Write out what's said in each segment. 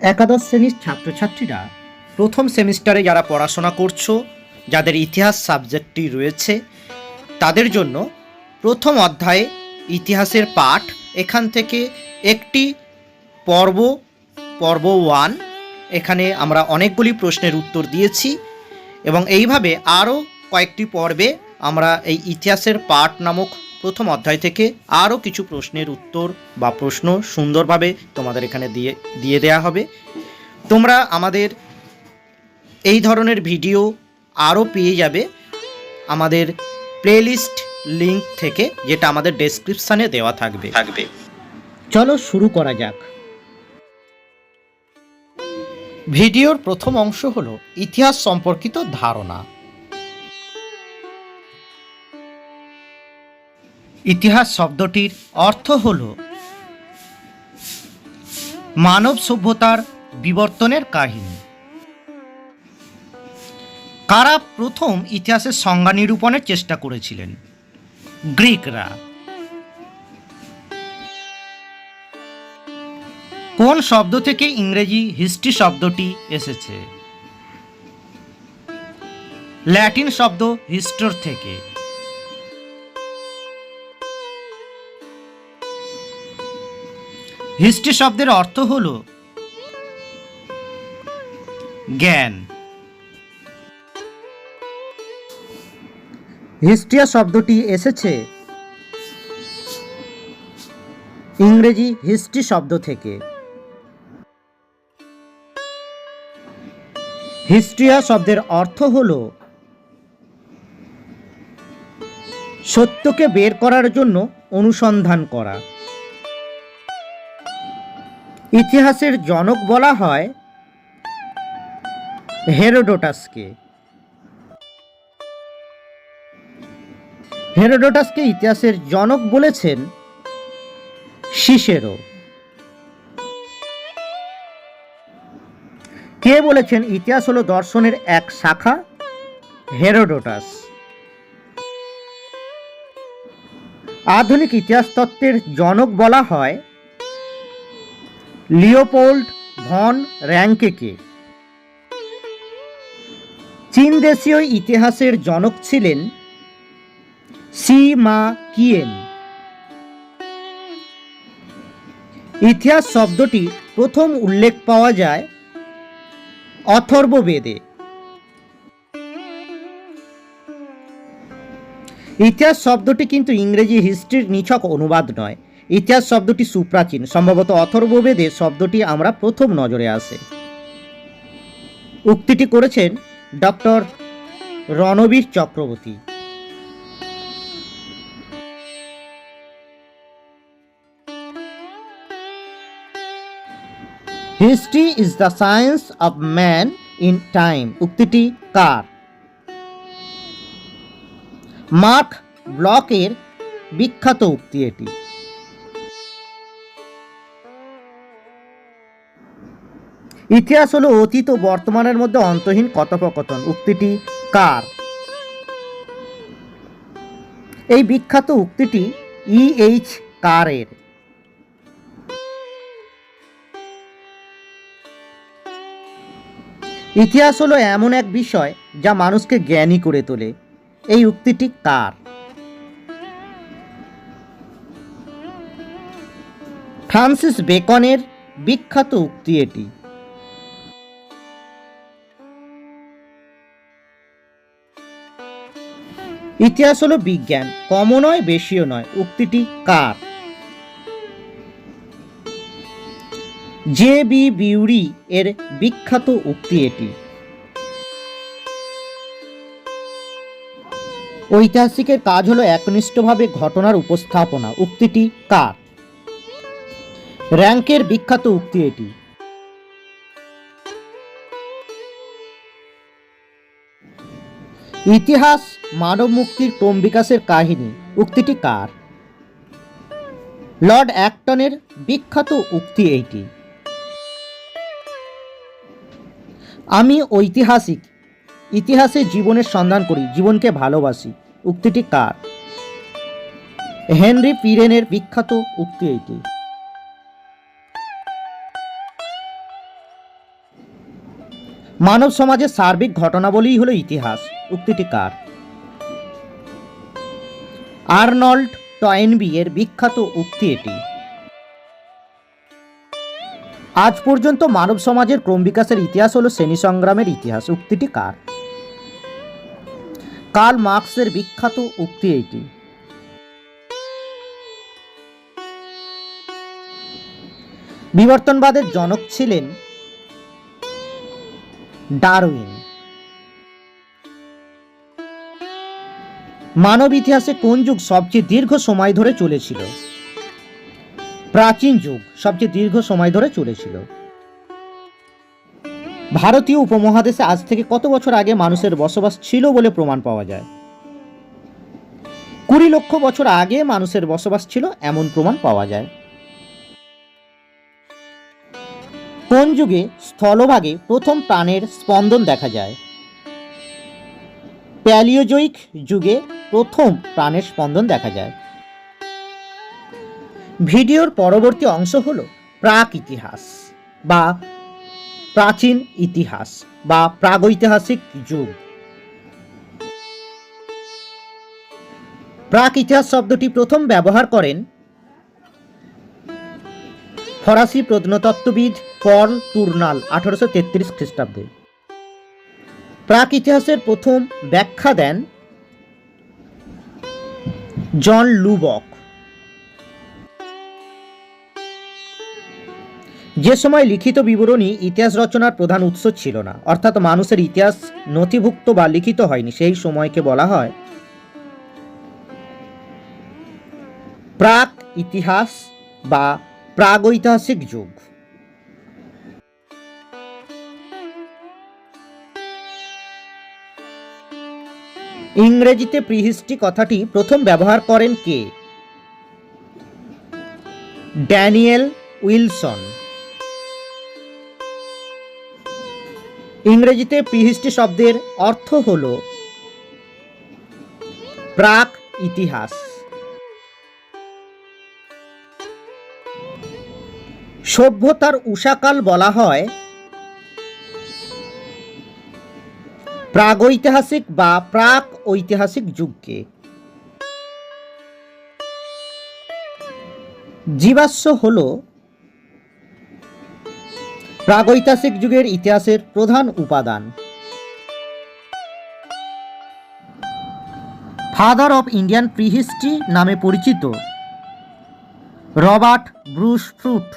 একাদশ শ্রেণীর ছাত্রছাত্রীরা প্রথম সেমিস্টারে যারা পড়াশোনা করছো, যাদের ইতিহাস সাবজেক্টটি রয়েছে, তাদের জন্য প্রথম অধ্যায়ে ইতিহাসের পাঠ, এখান থেকে একটি পর্ব 1, এখানে আমরা অনেকগুলি প্রশ্নের উত্তর দিয়েছি এবং এইভাবে আরও কয়েকটি পর্বে আমরা এই ইতিহাসের পাঠ নামক প্রথম অধ্যায় থেকে আরও কিছু প্রশ্নের উত্তর বা প্রশ্ন সুন্দরভাবে তোমাদের এখানে দিয়ে দেওয়া হবে। তোমরা আমাদের এই ধরনের ভিডিও আরও পেয়ে যাবে আমাদের প্লেলিস্ট লিংক থেকে, যেটা আমাদের ডেসক্রিপশানে দেওয়া থাকবে। চলো শুরু করা যাক। ভিডিওর প্রথম অংশ হলো ইতিহাস সম্পর্কিত ধারণা। ইতিহাস শব্দটির অর্থ হল মানব সভ্যতার বিবর্তনের কাহিনী। কারা প্রথম ইতিহাসের সংজ্ঞা নিরূপণের চেষ্টা করেছিলেন? গ্রিকরা। কোন শব্দ থেকে ইংরেজি হিস্ট্রি শব্দটি এসেছে? ল্যাটিন শব্দ হিস্টোর থেকে। হিস্ট্রি শব্দের অর্থ হল জ্ঞান। হিস্ট্রিয়া শব্দটি এসেছে ইংরেজি হিস্ট্রি শব্দ থেকে। হিস্ট্রিয়া শব্দের অর্থ হল সত্যকে বের করার জন্য অনুসন্ধান করা। ইতিহাসের জনক বলা হয় হেরোডোটাসকে। হেরোডোটাসকে ইতিহাসের জনক বলেছেন সিসেরো। কে বলেছেন ইতিহাস হলো দর্শনের এক শাখা? হেরোডোটাস। আধুনিক ইতিহাস তত্ত্বের জনক বলা হয় লিওপোল্ড ভন র্যাঙ্কেকে। চীন দেশীয় ইতিহাসের জনক ছিলেন সি-মা কিয়েন। ইতিহাস শব্দটি প্রথম উল্লেখ পাওয়া যায় অথর্ববেদে। ইতিহাস শব্দটি কিন্তু ইংরেজি হিস্ট্রির নিছক অনুবাদ নয়। ইতিহাস শব্দটি সুপ্রাচীন, সম্ভবত অথর্ববেদে শব্দটি আমরা প্রথম নজরে আসে। উক্তিটি করেছেন doctor Ranbir Chakraborty. History is the science of man in time. উক্তিটি কার? মার্ক ব্লকের বিখ্যাত উক্তি এটি। ইতিহাস হলো অতীত ও বর্তমানের মধ্যে অন্তহীন কথোপকথন। উক্তিটি কার? এই বিখ্যাত উক্তিটি E.H. কারের। ইতিহাস হলো এমন এক বিষয় যা মানুষকে জ্ঞানী করে তোলে। এই উক্তিটি কার? ফ্রান্সিস বেকনের বিখ্যাত উক্তি এটি। ইতিহাস হলো বিজ্ঞান, কমও নয় বেশিও নয়। উক্তিটি কার? J.B. বিউরি এর বিখ্যাত উক্তি এটি। ঐতিহাসিকের কাজ হলো একনিষ্ঠভাবে ঘটনার উপস্থাপনা। উক্তিটি কার? র্যাঙ্কের বিখ্যাত উক্তি এটি। ইতিহাস মানব মুক্তির ক্রম বিকাশের কাহিনী। উক্তিটি কার? লর্ড অ্যাক্টনের বিখ্যাত উক্তি এইটি। আমি ঐতিহাসিক, ইতিহাসে জীবনের সন্ধান করি, জীবনকে ভালোবাসি। উক্তিটি কার? হেনরি পিরেনের বিখ্যাত উক্তি এইটি। মানব সমাজের সার্বিক ঘটনাবলীই হলো ইতিহাস, উক্তিটি কার? আর্নল্ড টয়েনবি এর বিখ্যাত উক্তি এটি। আজ পর্যন্ত মানব সমাজের ক্রম বিকাশের ইতিহাস হলো শ্রেণী সংগ্রামের ইতিহাস, উক্তিটি কার? কার্ল মার্কসের বিখ্যাত উক্তি এটি। বিবর্তনবাদের জনক ছিলেন ডারউইন। মানব ইতিহাসে কোন যুগ সবচেয়ে দীর্ঘ সময় ধরে চলেছিল? প্রাচীন যুগ সবচেয়ে দীর্ঘ সময় ধরে চলেছিল। ভারতীয় উপমহাদেশে আজ থেকে কত বছর আগে মানুষের বসবাস ছিল বলে প্রমাণ পাওয়া যায়? 20 লক্ষ বছর আগে মানুষের বসবাস ছিল এমন প্রমাণ পাওয়া যায়। কোন যুগে স্থলভাগে প্রথম প্রাণের স্পন্দন দেখা যায়? প্যালিওজোইক যুগে প্রথম প্রাণের স্পন্দন দেখা যায়। ভিডিওর পরবর্তী অংশ হল প্রাক ইতিহাস বা প্রাচীন ইতিহাস বা প্রাগৈতিহাসিক যুগ। প্রাক ইতিহাস শব্দটি প্রথম ব্যবহার করেন ফরাসি প্রত্নতত্ত্ববিদ পল টুর্নাল 1833 খ্রিস্টাব্দে। প্রাক ইতিহাসের প্রথম ব্যাখ্যা দেন জন লুবক। যে সময় লিখিত বিবরণী ইতিহাস রচনার প্রধান উৎস ছিল না, অর্থাৎ মানুষের ইতিহাস নথিভুক্ত বা লিখিত হয়নি, সেই সময়কে বলা হয় প্রাক ইতিহাস বা প্রাগৈতিহাসিক যুগ। ইংরেজিতে প্রিহিস্টরি কথাটি প্রথম ব্যবহার করেন কে? Daniel Wilson. ইংরেজিতে প্রিহিস্টরি শব্দের অর্থ হল প্রাক ইতিহাস। সভ্যতার উষাকাল বলা হয় প্রাগৈতিহাসিক বা প্রাক ঐতিহাসিক যুগকে। জীবাশ্ম হল প্রাগৈতিহাসিক যুগের ইতিহাসের প্রধান উপাদান। ফাদার অফ ইন্ডিয়ান প্রিহিস্টরি নামে পরিচিত রবার্ট ব্রুস ফ্রুট।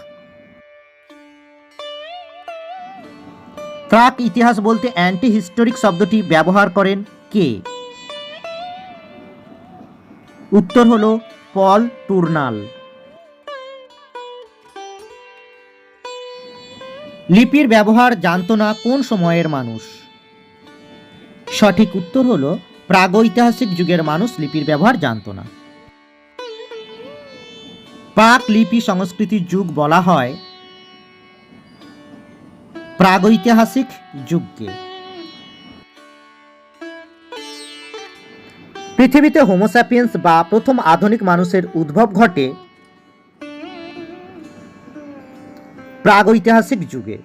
প্রাক ইতিহাস বলতে অ্যান্টি হিস্টোরিক শব্দটি ব্যবহার করেন কে? উত্তর হল পল টুর্নাল। লিপির ব্যবহার জানত না কোন সময়ের মানুষ? সঠিক উত্তর হল প্রাগৈতিহাসিক যুগের মানুষ লিপির ব্যবহার জানত না। প্রাক লিপি সংস্কৃতির যুগ বলা হয় প্রাগৈতিহাসিক যুগকে। পৃথিবীতে হোমোস্যাপিয়েন্স বা প্রথম আধুনিক মানুষের উদ্ভব ঘটে প্রাগৈতিহাসিক যুগে।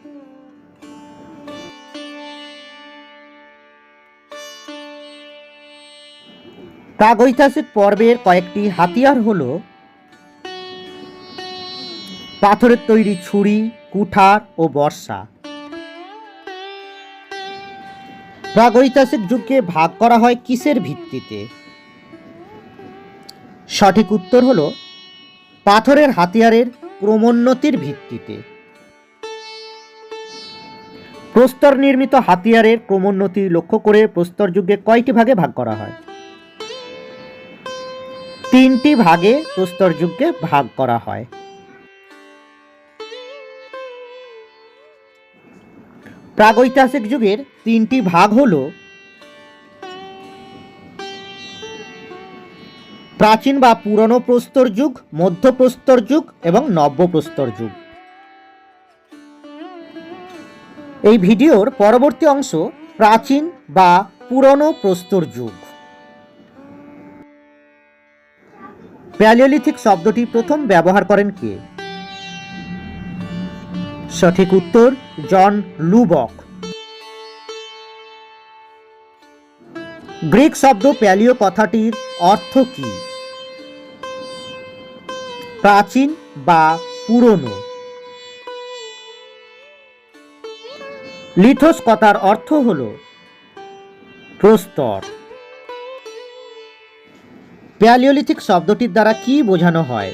প্রাগৈতিহাসিক পর্বের কয়েকটি হাতিয়ার হল পাথরের তৈরি ছুরি, কুঠার ও বর্ষা। প্রাগৈতিহাসিক যুগকে ভাগ করা হয় কিসের ভিত্তিতে? সঠিক উত্তর হল পাথরের হাতিয়ারের ক্রমোন্নতির ভিত্তিতে। প্রস্তর নির্মিত হাতিয়ারের ক্রমোন্নতি লক্ষ্য করে প্রস্তর যুগকে কয়টি ভাগে ভাগ করা হয়? 3টি ভাগে প্রস্তর যুগকে ভাগ করা হয়। প্রাগৈতিহাসিক যুগের 3টি ভাগ হল প্রাচীন বা পুরনো প্রস্তর যুগ, মধ্য প্রস্তর যুগ এবং নব্য প্রস্তর যুগ। এই ভিডিওর পরবর্তী অংশ প্রাচীন বা পুরনো প্রস্তর যুগ। প্যালিওলিথিক শব্দটি প্রথম ব্যবহার করেন কে? সঠিক উত্তর জন লুবক। গ্রিক শব্দ প্যালিও কথাটির অর্থ কি? প্রাচীন বা পুরনো। লিথোস কথার অর্থ হল প্রস্তর। প্যালিওলিথিক শব্দটির দ্বারা কি বোঝানো হয়?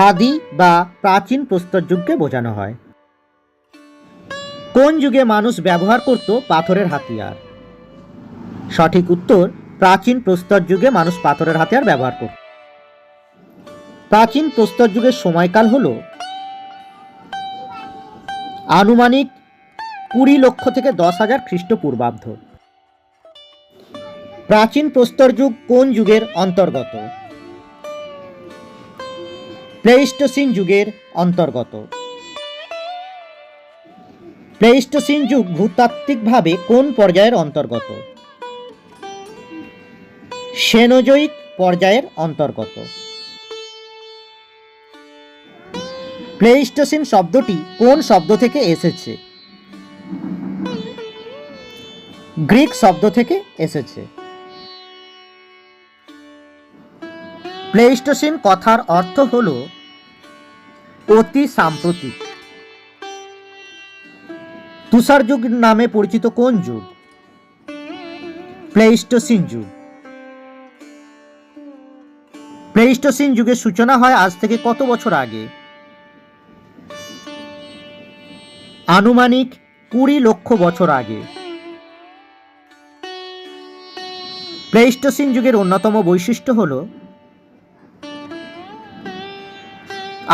আদি বা প্রাচীন প্রস্তর যুগকে বোঝানো হয়। কোন যুগে মানুষ ব্যবহার করত পাথরের হাতিয়ার? সঠিক উত্তর, প্রাচীন প্রস্তর যুগে মানুষ পাথরের হাতিয়ার ব্যবহার করত। প্রাচীন প্রস্তর যুগের সময়কাল হল আনুমানিক 20 লক্ষ থেকে 10,000 খ্রিস্টপূর্বাব্দ। প্রাচীন প্রস্তর যুগ কোন যুগের অন্তর্গত? প্লেইস্টোসিন যুগের অন্তর্গত। প্লেইস্টোসিন যুগ ভূতাত্ত্বিকভাবে কোন পর্যায়ের অন্তর্গত? সেনোজোয়িক পর্যায়ের অন্তর্গত। প্লেইস্টোসিন শব্দটি কোন শব্দ থেকে এসেছে? গ্রিক শব্দ থেকে এসেছে। প্লেইস্টোসিন কথার অর্থ হল অতি সাম্প্রতিক। তুষার যুগ নামে পরিচিত কোন যুগ? প্লেইস্টোসিন যুগ। প্লেইস্টোসিন যুগের সূচনা হয় আজ থেকে কত বছর আগে? আনুমানিক 20 লক্ষ বছর আগে। প্লেইস্টোসিন যুগের অন্যতম বৈশিষ্ট্য হল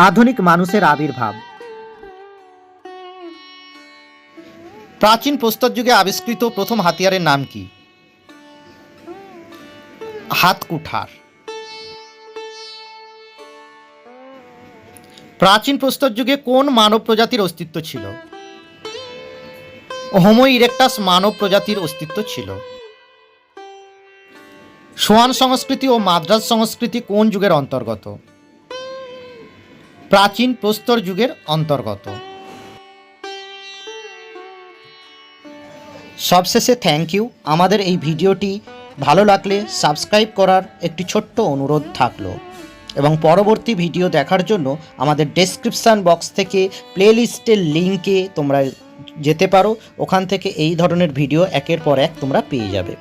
আধুনিক মানুষের আবির্ভাব। প্রাচীন প্রস্তর যুগে আবিষ্কৃত প্রথম হাতিয়ারের নাম কি? হাতকুঠার। প্রাচীন প্রস্তর যুগে কোন মানব প্রজাতির অস্তিত্ব ছিল? হোমো ইরেক্টাস মানব প্রজাতির অস্তিত্ব ছিল। সোয়ান সংস্কৃতি ও মাদ্রাজ সংস্কৃতি কোন যুগের অন্তর্গত? প্রাচীন প্রস্তর যুগের অন্তর্গত। সবশেষে থ্যাংক ইউ। আমাদের এই ভিডিওটি ভালো লাগলে সাবস্ক্রাইব করার একটি ছোট্ট অনুরোধ থাকলো এবং পরবর্তী ভিডিও দেখার জন্য আমাদের ডেসক্রিপশান বক্স থেকে প্লেলিস্টের লিঙ্কে তোমরা যেতে পারো। ওখান থেকে এই ধরনের ভিডিও একের পর এক তোমরা পেয়ে যাবে।